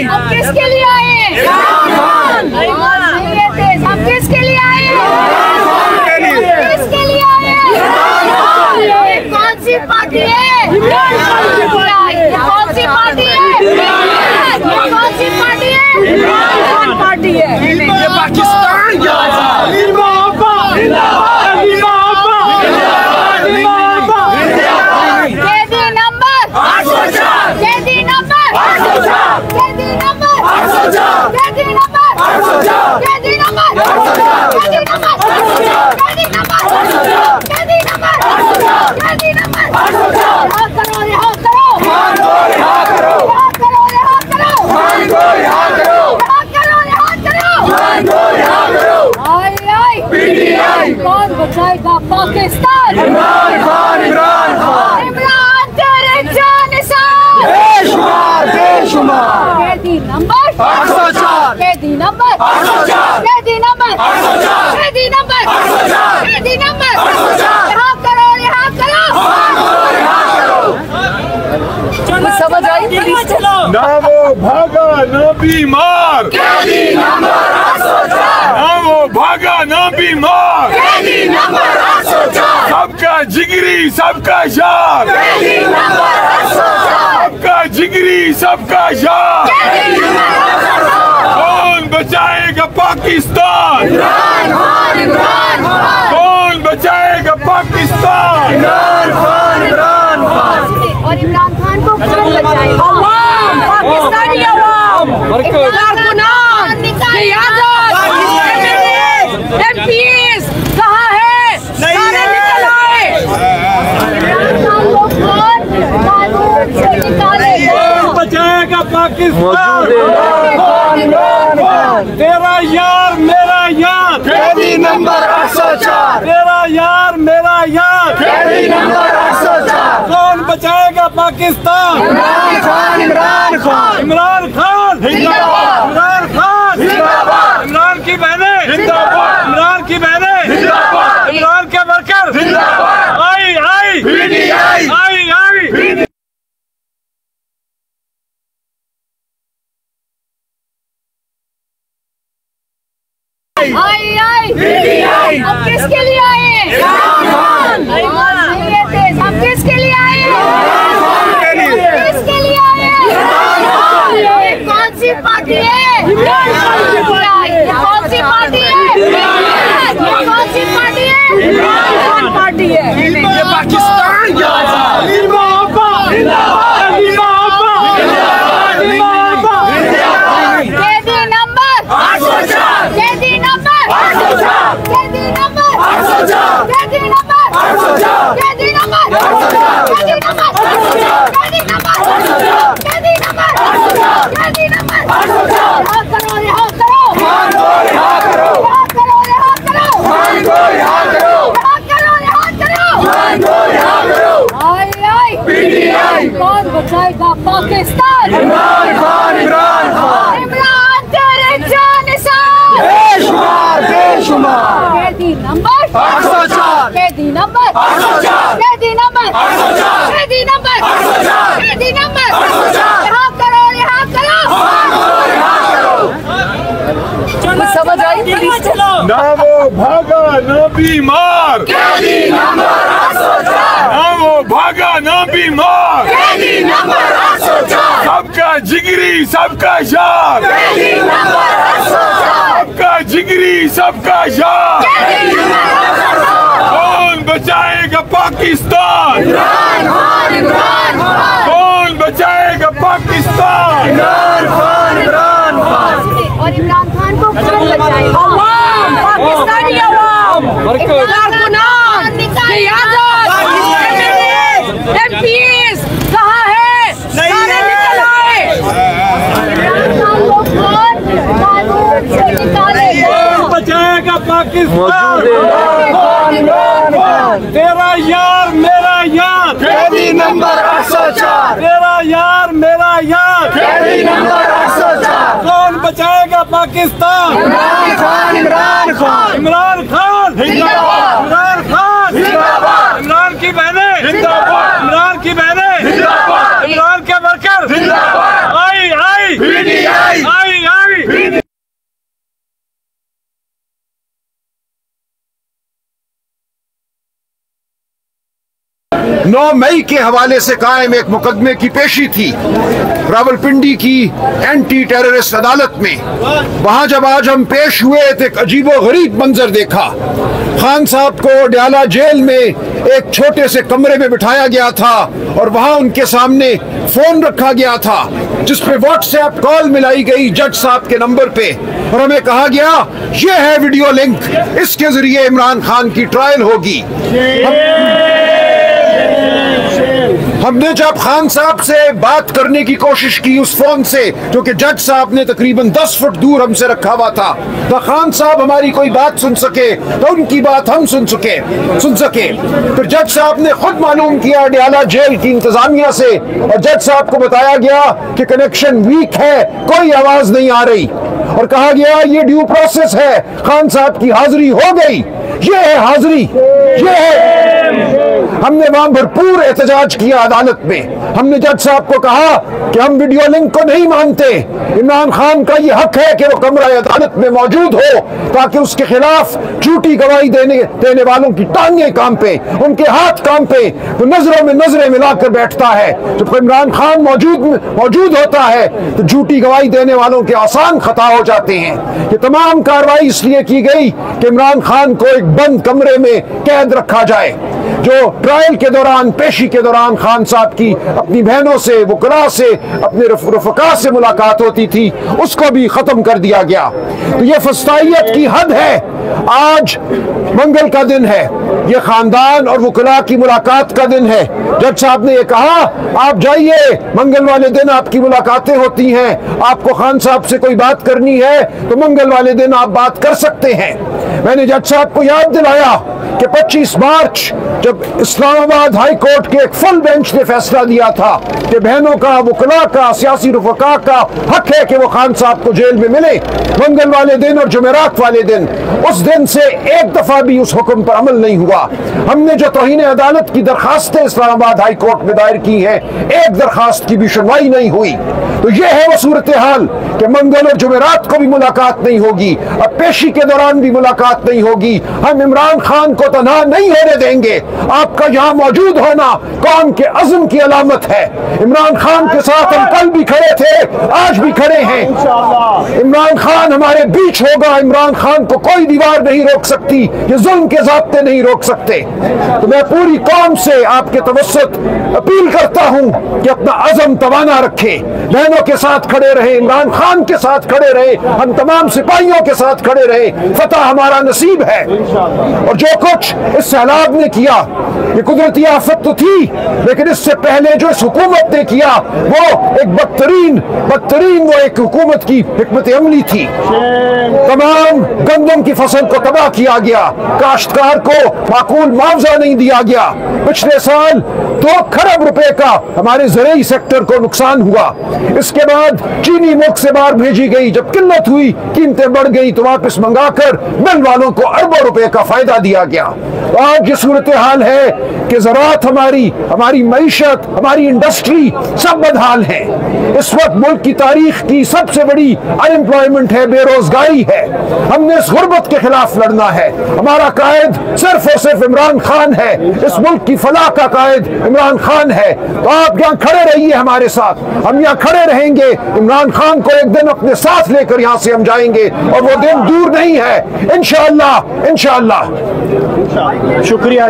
हम किसके लिए आए? हम किसके लिए आए? किसके लिए आए? कौन सी पार्टी है? कौन सी पार्टी है? कौन सी पार्टी है? पार्टी है पाकिस्तान। कैदी नंबर 804, कैदी नंबर 804, कैदी नंबर 804, कैदी नंबर 804, कैदी नंबर 804, कैदी नंबर 804, कैदी नंबर 804, कैदी नंबर 804, कैदी नंबर 804। रिहा करो, रिहा करो, मान को रिहा करो, रिहा करो, रिहा करो, मान को रिहा करो, रिहा करो, रिहा करो, मान को रिहा करो। आई पीटीआई कौन बचाएगा पाकिस्तान? इमरान खान, इमरान खान, इमरान तेरे जानिसार बेशुमार बेशुमार। कैदी नंबर 804, कैदी नंबर 804, कैदी नंबर 804, कैदी नंबर 804, कैदी नंबर 804। रिहा करो, रिहा करो, रिहा करो। समझ आई? ना वो भागा ना बीमार, कैदी नंबर 804, ना वो भागा ना बीमार, कैदी नंबर 804, सबका जिगरी सबका यार, कैदी नंबर 804, सबका जिगरी सबका यार। कैदी नंबर 804। कौन बचाएगा पाकिस्तान? इमरान खान, इमरान खान, कौन बचाएगा पाकिस्तान? इमरान खान, इमरान खान। और इमरान खान को कौन बचाएगा? अवाम, पाकिस्तानी अवाम, कारकुनान, क़यादत, MPs कहाँ है? सारे निकल आए। इमरान खान को कौन कानून से निकालेगा? कौन बचाएगा पाकिस्तान? इमरान खान, तेरा यार मेरा यार, कैदी नंबर 804, तेरा यार मेरा यार, कैदी नंबर 804। कौन बचाएगा पाकिस्तान? इमरान खान, इमरान खान, इमरान खान जिंदाबाद, इमरान खान जिंदाबाद, इमरान की बहनें जिंदाबाद, इमरान की बहनें जिंदाबाद, इमरान के वर्कर जिंदाबाद, आई आई पीटीआई, आई आई। पीटीआई, हम किसके लिए आए? हम किसके लिए आए? किसके लिए आए? कौन सी पार्टी है? कौन सी पार्टी है? कौन सी पार्टी है? कौन पार्टी है? पाकिस्तान। कैदी नंबर 804, कैदी नंबर 804, कैदी नंबर 804, कैदी नंबर 804, कैदी नंबर 804, कैदी नंबर 804, कैदी नंबर 804, कैदी नंबर 804, कैदी नंबर 804। रिहा करो, रिहा करो, मान को रिहा करो, रिहा करो, रिहा करो, मान को रिहा करो, रिहा करो, रिहा करो, मान को रिहा करो। आई पीटीआई कौन बचाएगा पाकिस्तान? इमरान खान, इमरान खान, इमरान तेरे जानिसार बेशुमार बेशुमार। कैदी नंबर 804, कैदी नंबर 804, कैदी नंबर 804, कैदी नंबर 804, कैदी नंबर 804। रिहा करो, रिहा करो, रिहा करो। समझ आई? ना वो भागा ना बीमार, कैदी नंबर 804, ना वो भागा ना बीमार, कैदी नंबर 804, सबका जिगरी सबका यार, कैदी नंबर 804, सबका जिगरी सबका यार। कैदी नंबर 804। कौन बचाएगा पाकिस्तान? इमरान खान, इमरान खान, कौन बचाएगा पाकिस्तान? इमरान खान, इमरान खान। और इमरान खान को कौन बचाएगा? अवाम, पाकिस्तानी अवाम, कारकुनान, क़यादत, MPs कहाँ है? सारे निकल आए। इमरान खान को कौन कानून से निकालेगा? कौन बचाएगा पाकिस्तान? तेरा यार मेरा यार, कैदी नंबर 804, तेरा यार मेरा यार, कैदी नंबर 804। कौन बचाएगा पाकिस्तान? इमरान खान, इमरान खान, इमरान खान जिंदाबाद, इमरान खान जिंदाबाद, इमरान की बहनें जिंदाबाद, इमरान की बहनें जिंदाबाद, इमरान के वर्कर जिंदाबाद। 9 मई के हवाले से कायम एक मुकदमे की पेशी थी रावलपिंडी की एंटी टेररिस्ट अदालत में। वहां जब आज हम पेश हुए तो एक अजीबो गरीब मंजर देखा। खान साहब को डयाला जेल में एक छोटे से कमरे में बिठाया गया था और वहां उनके सामने फोन रखा गया था जिस पे व्हाट्सएप कॉल मिलाई गई जज साहब के नंबर पे, और हमें कहा गया ये है वीडियो लिंक, इसके जरिए इमरान खान की ट्रायल होगी। हमने जब खान साहब से बात करने की कोशिश की उस फोन से, जो कि जज साहब ने तकरीबन 10 फुट दूर हमसे रखा हुआ था, तो खान साहब हमारी कोई बात सुन सके तो उनकी बात हम सुन सके। फिर जज साहब ने खुद मालूम किया डयाला जेल की इंतजामिया से, और जज साहब को बताया गया कि कनेक्शन वीक है, कोई आवाज नहीं आ रही, और कहा गया ये ड्यू प्रोसेस है, खान साहब की हाजिरी हो गई। ये है हाजिरी, ये है। हमने वहां भरपूर एहतजाज किया अदालत में। हमने जज साहब को कहा कि हम वीडियो लिंक को नहीं मानते, इमरान खान का ये हक है कि वो कमरा अदालत में मौजूद हो ताकि उसके खिलाफ झूठी गवाही देने वालों की टांगें कांपे, उनके हाथ कांपे, तो नजरों में नजरें मिलाकर बैठता है। जब इमरान खान मौजूद होता है तो झूठी गवाही देने वालों के आसान खता हो जाते हैं। ये तमाम कार्रवाई इसलिए की गई कि इमरान खान को एक बंद कमरे में कैद रखा जाए। जो ट्रायल के दौरान, पेशी के दौरान खान साहब की अपनी बहनों से, वकला से, अपने रफका से मुलाकात होती थी, उसको भी खत्म कर दिया गया। तो ये फस्तायत की हद है। आज मंगल का दिन है, ये खानदान और वकला की मुलाकात का दिन है। जज साहब ने ये कहा आप जाइए, मंगल वाले दिन आपकी मुलाकातें होती हैं, आपको खान साहब से कोई बात करनी है तो मंगल वाले दिन आप बात कर सकते हैं। मैंने जज साहब को याद दिलाया कि 25 मार्च जब इस्लामाबाद हाई कोर्ट के एक फुल बेंच ने फैसला दिया था कि बहनों का, वकला का, सियासी रफका का हक है कि वो खान साहब को जेल में मिले मंगल वाले दिन और जुमेरात वाले दिन, उस दिन से एक दफा भी उस हुक्म पर अमल नहीं हुआ। हमने जो तौहीन अदालत की दरखास्तें इस्लामाबाद हाई कोर्ट में दायर की हैं, एक दरखास्त की भी सुनवाई नहीं हुई। तो ये है वो सूरत हाल कि मंगल और जुमेरात को भी मुलाकात नहीं होगी, अब पेशी के दौरान भी मुलाकात नहीं होगी। हम इमरान खान को तनहा नहीं होने देंगे। आपका यहाँ मौजूद होना कौम के अज़्म की अलामत है। इमरान खान के साथ हम कल भी खड़े थे, आज भी खड़े हैं। इमरान खान हमारे बीच होगा। इमरान खान को कोई दीवार नहीं रोक सकती, ये जुल्म के ज़ाब्ते नहीं रोक सकते। तो मैं पूरी कौम से आपके तवस्सुत अपील करता हूँ कि अपना अज़्म तवाना रखे, बहनों के साथ खड़े रहे, इमरान खान के साथ खड़े रहे, हम तमाम सिपाहियों के साथ खड़े रहे। फतह हमारा नसीब है। और जो कुछ इस सैलाब ने किया, ये कुदरती आफत तो थी, लेकिन इससे पहले जो इस हुकूमत ने किया वो एक बदतरीन वो एक हुकूमत की हिकमत अमली थी। तमाम गंदम की फसल को तबाह किया गया, काश्तकार को माकूल मुआवजा नहीं दिया गया। पिछले साल 2 खरब रुपए का हमारे ज़राई सेक्टर को नुकसान हुआ। इसके बाद चीनी मुल्क से बाहर भेजी गई, जब किल्लत हुई, कीमतें बढ़ गई तो वापस मंगाकर मिल वालों को अरबों रुपए का फायदा दिया गया। तो आज ये सूरत हाल है कि ज़राअत हमारी मईशत, हमारी इंडस्ट्री सब बदहाल है। इस वक्त मुल्क की तारीख की सबसे बड़ी अनएम्प्लॉयमेंट है, बेरोजगारी है। हमने इस गुर्बत के खिलाफ लड़ना है। हमारा कायद सिर्फ और सिर्फ इमरान खान है। इस मुल्क की फलाह का कायद इमरान खान है। तो आप यहाँ खड़े रहिए हमारे साथ, हम यहाँ खड़े रहेंगे। इमरान खान को एक दिन अपने साथ लेकर यहाँ से हम जाएंगे और वो दिन दूर नहीं है, इंशाअल्लाह इंशाअल्लाह। शुक्रिया।